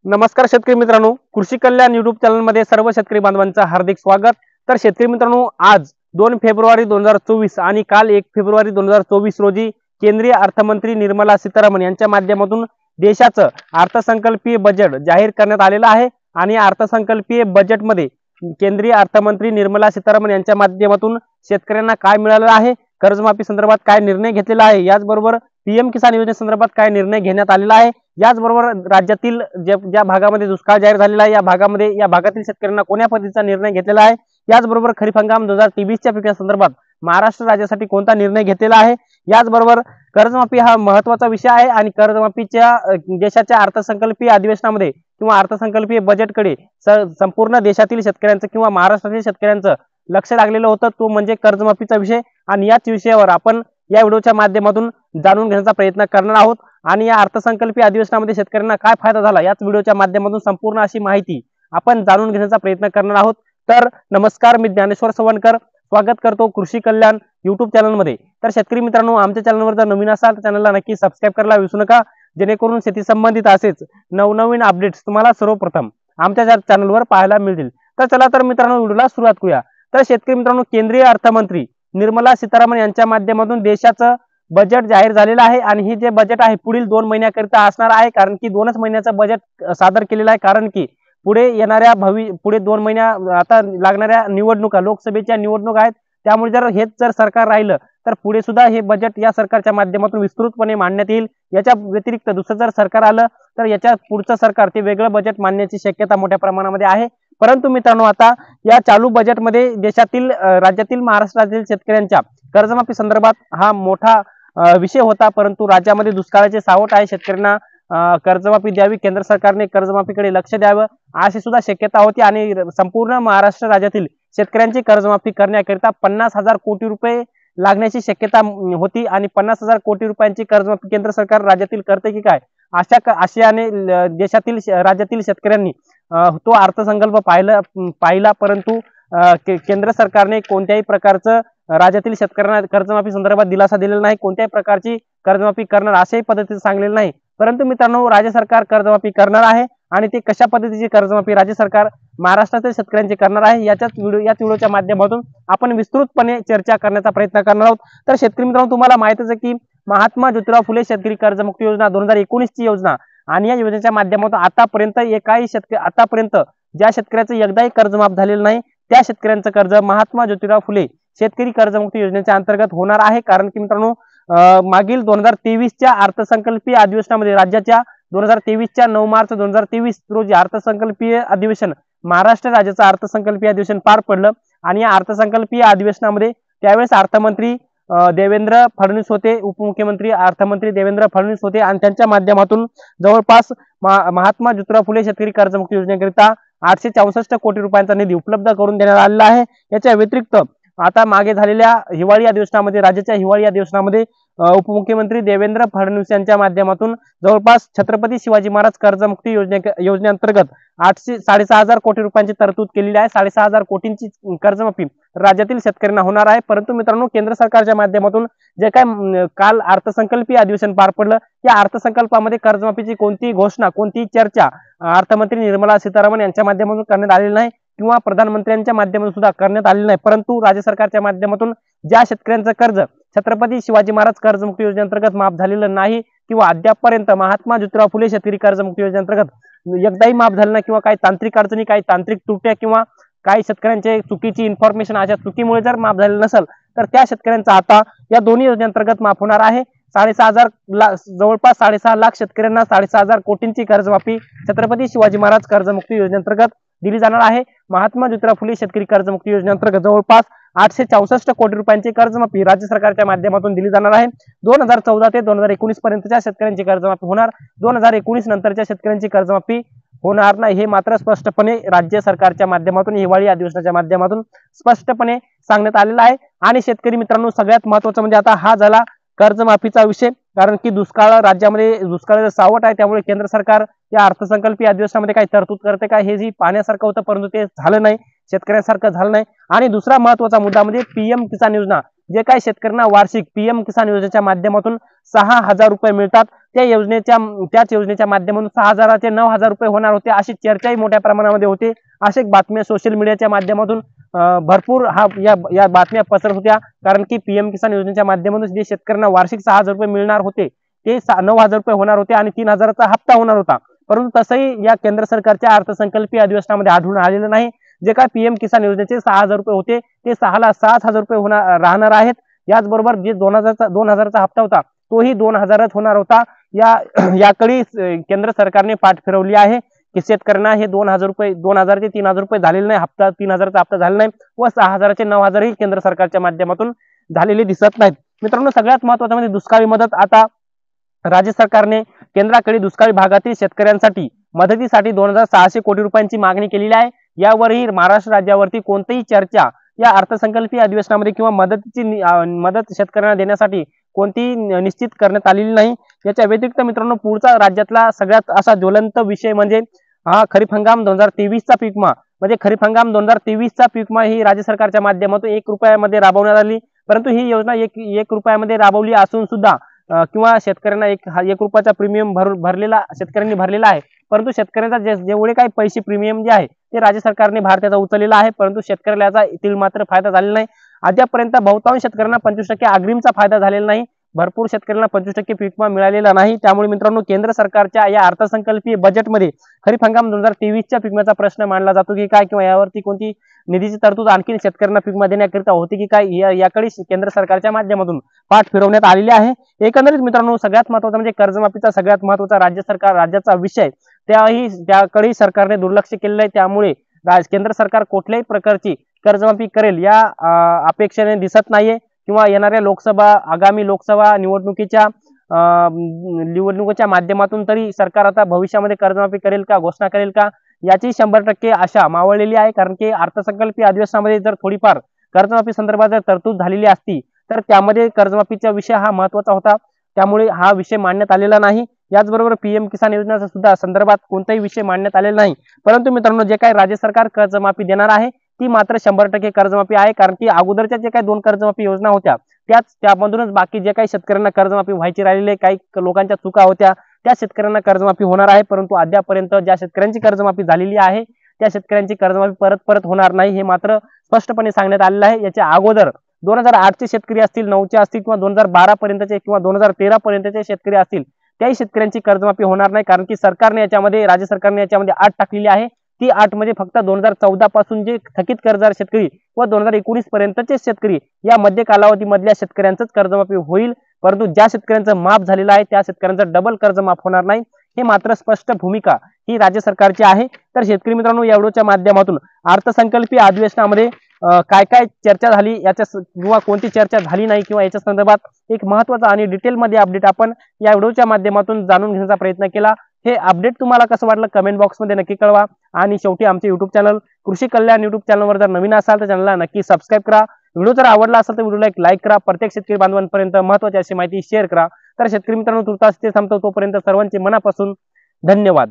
नमस्कार शेतकरी मित्रांनो, कृषी कल्याण युट्यूब चॅनल मध्ये सर्व शेतकरी बांधवांचं हार्दिक स्वागत। तर शेतकरी मित्रांनो, आज 2 फेब्रुवारी 2024 आणि काल 1 फेब्रुवारी 2024 रोजी केंद्रीय अर्थमंत्री निर्मला सीतारामन यांच्या माध्यमातून देशाचं अर्थसंकल्पीय बजेट जाहीर करण्यात आलेलं आहे। आणि अर्थसंकल्पीय बजेटमध्ये केंद्रीय अर्थमंत्री निर्मला सीतारामन यांच्या माध्यमातून शेतकऱ्यांना काय मिळालं आहे, कर्जमाफी संदर्भात काय निर्णय घेतलेला आहे, याचबरोबर पीएम किसान योजनेसंदर्भात काय निर्णय घेण्यात आलेला आहे, याचबरोबर राज्यातील ज्या भागामध्ये दुष्काळ जाहीर झालेला आहे या भागातील शेतकऱ्यांना कोणत्या पद्धतीचा निर्णय घेतलेला आहे, याचबरोबर खरीप हंगाम 2023 च्या पिकांसंदर्भात महाराष्ट्र राज्यासाठी कोणता निर्णय घेतलेला आहे, याचबरोबर कर्जमाफी हा महत्त्वाचा विषय आहे। आणि कर्जमाफीच्या देशाच्या अर्थसंकल्पीय अधिवेशनामध्ये किंवा अर्थसंकल्पीय बजेटकडे संपूर्ण देशातील शेतकऱ्यांचं किंवा महाराष्ट्रातील शेतकऱ्यांचं लक्ष लागलेलं होतं, तो म्हणजे कर्जमाफीचा विषय। आणि याच विषयावर आपण या व्हिडिओच्या माध्यमातून जाणून घेण्याचा प्रयत्न करणार आहोत। आणि या अर्थसंकल्पीय अधिवेशनामध्ये शेतकऱ्यांना काय फायदा झाला याच व्हिडिओच्या माध्यमातून संपूर्ण अशी माहिती आपण जाणून घेण्याचा प्रयत्न करणार आहोत। तर नमस्कार, मी ज्ञानेश्वर सवणकर स्वागत करतो कृषी कल्याण युट्यूब चॅनलमध्ये। तर शेतकरी मित्रांनो, आमच्या चॅनलवर जर नवीन असाल तर चॅनलला नक्की सबस्क्राइब करायला विसरू नका, जेणेकरून शेती संबंधित असेच नवनवीन अपडेट्स तुम्हाला सर्वप्रथम आमच्या चॅनलवर पाहायला मिळतील। तर चला तर मित्रांनो, व्हिडिओला सुरुवात करूया। तर शेतकरी मित्रांनो, केंद्रीय अर्थमंत्री निर्मला सीतारामन यांच्या माध्यमातून देशाचं बजेट जाहीर झालेलं आहे। आणि हे जे बजेट आहे पुढील 2 महिन्याकरिता असणार आहे, कारण की 2च महिन्याचं बजेट सादर केलेलं आहे। कारण की पुढे 2 महिन्या आता लागणाऱ्या निवडणुका, लोकसभेच्या निवडणुका आहेत, त्यामुळे जर सरकार राहिलं तर पुढे सुद्धा हे बजेट या सरकारच्या माध्यमातून विस्तृतपणे मांडण्यात येईल। याच्या व्यतिरिक्त दुसरं जर सरकार आलं तर याच्या पुढचं सरकार ते वेगळं बजेट मांडण्याची शक्यता मोठ्या प्रमाणामध्ये आहे। परंतु मित्रांनो, आता या चालू बजेटमध्ये राज्यातील महाराष्ट्र राज्यातील शेतकऱ्यांच्या कर्जमाफी संदर्भात हा मोठा विषय होता, परंतु राज्यामध्ये दुष्काळाचे सावट आहे, शेतकऱ्यांना कर्जमाफी द्यावी, केंद्र सरकारने कर्जमाफीकडे लक्ष द्यावं अशी सुद्धा शक्यता होती। आणि संपूर्ण महाराष्ट्र राज्यातील शेतकऱ्यांची कर्जमाफी करण्याकरिता 50,000 कोटी रुपये लागण्याची शक्यता होती। आणि 50,000 कोटी रुपयांची कर्जमाफी केंद्र सरकार राज्यातील करते की काय आशयाने राज्यातील शेतकऱ्यांनी तो अर्थसंकल्प पाहिला, परंतु केंद्र सरकारने कोणत्याही प्रकारचं राज्यातील शेतकऱ्यांना कर्जमाफी संदर्भात दिलासा दिलेला नाही, कोणत्याही प्रकारची कर्जमाफी करणार अशाही पद्धतीने सांगलेलं नाही। परंतु मित्रांनो, राज्य सरकार कर्जमाफी करणार आहे। आणि ते कशा पद्धतीची कर्जमाफी राज्य सरकार महाराष्ट्रातील शेतकऱ्यांची करणार आहे याच व्हिडिओच्या माध्यमातून आपण विस्तृतपणे चर्चा करण्याचा प्रयत्न करणार आहोत। तर शेतकरी मित्रांनो, तुम्हाला माहितच आहे की महात्मा ज्योतिराव फुले शेतकरी कर्जमुक्ती योजना 2019 ची योजना, आणि या योजनेच्या माध्यमातून आतापर्यंत ज्या शेतकऱ्याचं एकदाही कर्ज माफ झालेलं नाही त्या शेतकऱ्यांचं कर्ज महात्मा ज्योतिराव फुले शेतकरी कर्जमुक्ती योजनेच्या अंतर्गत होणार आहे। कारण की मित्रांनो, मागील 2023 च्या अर्थसंकल्पीय अधिवेशनामध्ये राज्याच्या 2023 च्या 9 मार्च 2023 रोजी अर्थसंकल्पीय अधिवेशन महाराष्ट्र राज्याचं अर्थसंकल्पीय अधिवेशन पार पडलं। आणि या अर्थसंकल्पीय अधिवेशनामध्ये त्यावेळेस अर्थमंत्री देवेंद्र फडणवीस होते, उपमुख्यमंत्री अर्थमंत्री देवेंद्र फडणवीस होते। आणि त्यांच्या माध्यमातून जवळपास महात्मा ज्योतिराव फुले शेतकरी कर्जमुक्ती योजनेकरिता 864 कोटी रुपयांचा निधी उपलब्ध करून देण्यात आलेला आहे। याच्या व्यतिरिक्त आता मागे झालेल्या राज्याच्या हिवाळी अधिवेशनामध्ये उपमुख्यमंत्री देवेंद्र फडणवीस यांच्या माध्यमातून जवळपास छत्रपती शिवाजी महाराज कर्जमुक्ती योजनेअंतर्गत 6,500 कोटी रुपयांची तरतूद केलेली आहे। 6,500 कोटींची कर्जमाफी राज्यातील शेतकऱ्यांना होणार आहे। परंतु मित्रांनो, केंद्र सरकारच्या माध्यमातून जे काय काल अर्थसंकल्पीय अधिवेशन पार पडलं, या अर्थसंकल्पामध्ये कर्जमाफीची कोणतीही घोषणा, कोणतीही चर्चा अर्थमंत्री निर्मला सीतारामन यांच्या माध्यमातून करण्यात आलेली नाही किंवा प्रधानमंत्र्यांच्या माध्यमातून सुद्धा करण्यात आलेलं नाही। परंतु राज्य सरकारच्या माध्यमातून ज्या शेतकऱ्यांचं कर्ज छत्रपती शिवाजी महाराज कर्जमुक्ती योजनेअंतर्गत माफ झालेलं नाही किंवा अद्यापपर्यंत महात्मा ज्योतिराव फुले शेतकरी कर्जमुक्ती योजनेअंतर्गत एकदाही माफ झालं नाही, किंवा काही तांत्रिक अडचणी, काही तांत्रिक त्रुट्या किंवा काही शेतकऱ्यांचे चुकीची इन्फॉर्मेशन अशा चुकीमुळे जर माफ झालेलं नसेल तर त्या शेतकऱ्यांचा आता या दोन्ही योजनेअंतर्गत माफ होणार आहे। जवळपास 6.5 लाख शेतकऱ्यांना 6.5 कोटींची कर्जमाफी छत्रपती शिवाजी महाराज कर्जमुक्ती योजनेअंतर्गत दिली जाणार आहे। महात्मा ज्योतिराव फुले शेतकरी कर्जमुक्ती योजनेअंतर्गत जवळपास 864 कोटी रुपयांची कर्जमाफी राज्य सरकारच्या माध्यमातून दिली जाणार आहे। 2014 ते 2019 पर्यंतच्या शेतकऱ्यांची कर्जमाफी होणार, 2019 नंतरच्या शेतकऱ्यांची कर्जमाफी होणार नाही, हे मात्र स्पष्टपणे राज्य सरकारच्या माध्यमातून हिवाळी अधिवेशनाच्या माध्यमातून स्पष्टपणे सांगण्यात आलेलं आहे। आणि शेतकरी मित्रांनो, सगळ्यात महत्त्वाचं म्हणजे आता हा झाला कर्जमाफीचा विषय, कारण की राज्यामध्ये दुष्काळाचं सावट आहे, त्यामुळे केंद्र सरकार या अर्थसंकल्पीय अधिवेशनामध्ये काही तरतूद करते का हे जी पाहण्यासारखं होतं, परंतु ते झालं नाही, शेतकऱ्यांसारखं झालं नाही। आणि दुसरा महत्त्वाचा मुद्दा म्हणजे पीएम किसान योजना जे काही शेतकऱ्यांना वार्षिक पीएम किसान योजनेच्या माध्यमातून 6,000 रुपये मिळतात, त्याच योजनेच्या माध्यमातून 6,000 ते 9,000 रुपये होणार होते, अशी चर्चाही मोठ्या प्रमाणामध्ये होते. अशा बातम्या सोशल मीडियाच्या माध्यमातून भरपूर या बातम्या पसरत होत्या. कारण की पीएम किसान योजनेच्या माध्यमातून जे शेतकऱ्यांना वार्षिक 6,000 रुपये मिळणार होते ते 9,000 रुपये होणार होते आणि 3,000चा हप्ता होणार होता. परंतु तसंही या केंद्र सरकारच्या अर्थसंकल्पीय अधिवेशनामध्ये आढळून आलेलं नाही. जे काय पीएम किसान योजनेचे 6,000 रुपये होते ते 6ला 7,000 रुपये राहणार आहेत. याचबरोबर जे 2,000चा हप्ता होता तोही 2,000च होणार होता. याकडे केंद्र सरकारने पाठ फिरवली आहे की शेतकऱ्यांना हे 2,000 ते 3,000 रुपये झालेले नाही, 3,000चा हप्ता झालेला नाही व 6,000 ते 9,000 ही केंद्र सरकारच्या माध्यमातून झालेले दिसत नाहीत. मित्रांनो, सगळ्यात महत्त्वाचं म्हणजे दुष्काळी मदत. आता राज्य सरकारने केंद्राकडे दुष्काळी भागातील शेतकऱ्यांसाठी मदतीसाठी 2,600 कोटी रुपयांची मागणी केलेली आहे. यावरही महाराष्ट्र राज्यावरती कोणतीही चर्चा या अर्थसंकल्पीय अधिवेशनामध्ये किंवा मदत शेतकऱ्यांना देण्यासाठी कोणतीही निश्चित करण्यात आलेली नाही. याच्या व्यतिरिक्त मित्रांनो, पुढचा राज्यातला सगळ्यात असा ज्वलंत विषय म्हणजे हा खरीप हंगाम 2023चा पीक विमा. म्हणजे खरीप हंगाम 2023चा पीक विमा ही राज्य सरकारच्या माध्यमातून 1 रुपयामध्ये राबवण्यात आली. परंतु ही योजना 1 रुपयामध्ये राबवली असून सुद्धा किंवा शेतकऱ्यांना 1 रुपयाचा प्रीमियम शेतकऱ्यांनी भरलेला आहे. परंतु शेतकऱ्यांचा जेवढे काही पैसे प्रीमियम जे आहे ते राज्य सरकारने भारताचा उचललेला आहे. परंतु शेतकऱ्याला याचा इथील मात्र फायदा झालेला नाही. अद्यापर्यंत बहुतांश शेतकऱ्यांना 25% अग्रिमचा फायदा झालेला नाही. भरपूर शेतकऱ्यांना 25% पीक विमा मिळालेला नाही. त्यामुळे मित्रांनो, केंद्र सरकारच्या या अर्थसंकल्पीय बजेटमध्ये खरीप हंगाम 2023च्या पीक विम्याचा प्रश्न मांडला जातो की काय, किंवा यावरती कोणती निधीची तरतूद आणखी शेतकऱ्यांना पीक विमा देण्याकरिता होती की काय, याकडे केंद्र सरकारच्या माध्यमातून पाठ फिरवण्यात आलेली आहे. एकंदरीत मित्रांनो, सगळ्यात महत्त्वाचा म्हणजे कर्जमाफीचा सगळ्यात महत्त्वाचा राज्याचा विषय त्याकडे सरकारने दुर्लक्ष केलेलं आहे. त्यामुळे केंद्र सरकार कुठल्याही प्रकारची कर्जमाफी करेल या अपेक्षेने दिसत नाहीये. किंवा येणाऱ्या आगामी लोकसभा निवडणुकीच्या माध्यमातून तरी सरकार आता भविष्यामध्ये कर्जमाफी करेल का, घोषणा करेल का, याची 100% आशा मावळलेली आहे. कारण की अर्थसंकल्पीय अधिवेशनामध्ये जर थोडीफार कर्जमाफी संदर्भात जर तरतूद झालेली असती तर त्यामध्ये कर्जमाफीचा विषय हा महत्त्वाचा होता. त्यामुळे हा विषय मांडण्यात आलेला नाही. याचबरोबर पीएम किसान योजनेचा सुद्धा संदर्भात कोणताही विषय मांडण्यात आलेला नाही. परंतु मित्रांनो, जे काही राज्य सरकार कर्जमाफी देणार आहे ती मात्र 100% कर्जमाफी आहे. कारण की अगोदरच्या जे काही 2 कर्जमाफी योजना होत्या त्यामधूनच बाकी जे काही शेतकऱ्यांना कर्जमाफी व्हायची राहिलेली, काही लोकांच्या चुका होत्या, त्या शेतकऱ्यांना कर्जमाफी होणार आहे. परंतु अद्यापर्यंत ज्या शेतकऱ्यांची कर्जमाफी झालेली आहे त्या शेतकऱ्यांची कर्जमाफी परत होणार नाही, हे मात्र स्पष्टपणे सांगण्यात आलेलं आहे. याच्या अगोदर 2008चे शेतकरी असतील, 9चे असतील किंवा 2012 पर्यंतचे किंवा 2013 पर्यंतचे शेतकरी असतील, त्याही शेतकऱ्यांची कर्जमाफी होणार नाही. कारण की राज्य सरकारने याच्यामध्ये अट टाकलेली आहे. ती अट म्हणजे फक्त 2014 पासून जे थकीत कर्जदार शेतकरी व 2019 पर्यंतचे शेतकरी या मध्य कालावधीमधल्या शेतकऱ्यांचंच कर्जमाफी होईल. परंतु ज्या शेतकऱ्यांचं माफ झालेलं आहे त्या शेतकऱ्यांचं डबल कर्ज माफ होणार नाही, हे मात्र स्पष्ट भूमिका ही राज्य सरकारची आहे. तर शेतकरी मित्रांनो, या व्हिडिओच्या माध्यमातून अर्थसंकल्पीय अधिवेशनामध्ये काय काय चर्चा झाली किंवा कोणती चर्चा झाली नाही किंवा याच्या संदर्भात एक महत्त्वाचा आणि डिटेलमध्ये अपडेट आपण या व्हिडिओच्या माध्यमातून जाणून घेण्याचा प्रयत्न केला. हे अपडेट तुम्हाला कसं वाटलं कमेंट बॉक्समध्ये नक्की कळवा. आणि शेवटी आमचे युट्यूब चॅनल कृषी कल्याण युट्यूब चॅनलवर जर नवीन असाल तर चॅनलला नक्की सबस्क्राईब करा. व्हिडिओ जर आवडला असेल तर व्हिडिओला एक लाईक करा. प्रत्येक शेतकरी बांधवांपर्यंत महत्त्वाची अशी माहिती शेअर करा. तर शेतकरी मित्रांनो, तुर्तास ते थांबतो. तोपर्यंत सर्वांचे मनापासून धन्यवाद.